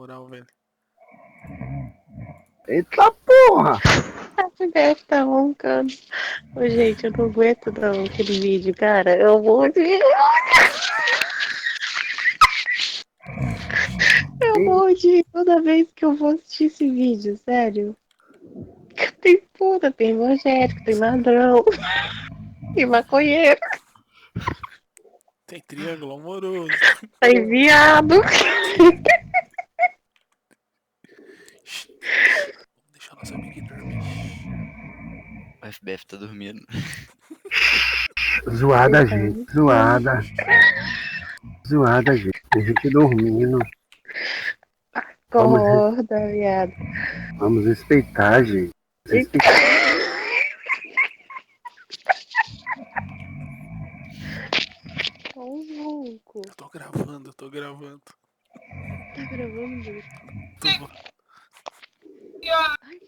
moral, velho. Eita porra! A mulher tá roncando. Ô, gente, eu não aguento não aquele vídeo, cara. Eu vou de... Eu vou de toda vez que eu vou assistir esse vídeo, sério. Tem puta, tem evangélico, tem ladrão, tem maconheiro, Tem triângulo amoroso. tem viado. Shhh. Vamos deixar nossa amiga dormir. O FBF tá dormindo. Zoada, gente. Zoada. Zoada, gente. Tem gente dormindo. Acorda, viado. Vamos respeitar, gente. Respeitar. Ó o ronco. Eu tô gravando, eu tô gravando. Tá gravando? Tô... Ai,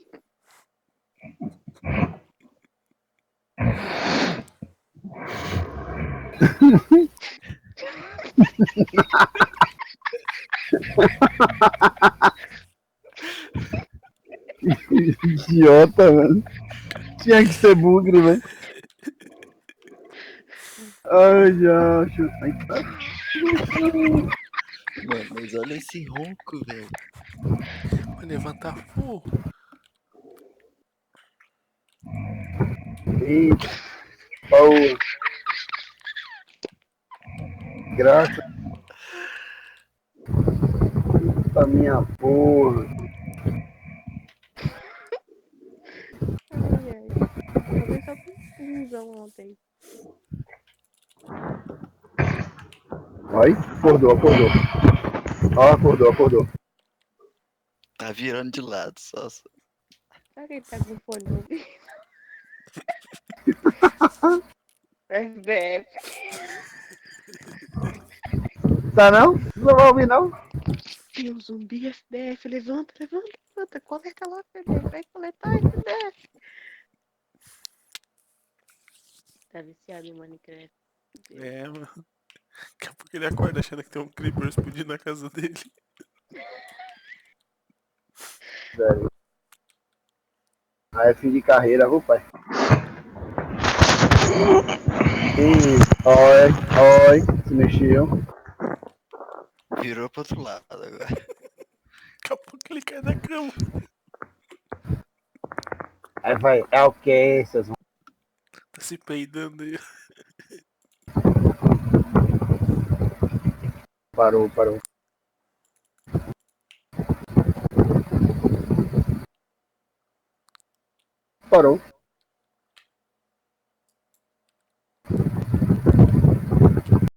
Idiota, mano. Tinha que ser bugre, velho. Ai, já acho. Ai, tá. Mano, mas olha esse ronco, velho. Vai levantar fogo. Eita, porra. Graças a minha porra. ai. Acabei só com um busão ontem. Ai, acordou. Ó, acordou. Tá virando de lado, só. Será que ele tá com fone no ouvido? FBF. Tá não? Não vai ouvir não? Tem um zumbi FBF. Levanta. Coleta lá, FBF. Vai coletar FBF. Tá viciado em Minecraft. É, mano. Daqui a pouco ele acorda achando que tem um creeper explodindo na casa dele. Velho. Aí é fim de carreira, viu, pai? Oi, se mexeu. Virou pro outro lado agora. Daqui a pouco ele cai da cama. Aí vai, é o que, seus... Tá se peidando aí. Parou. Parou.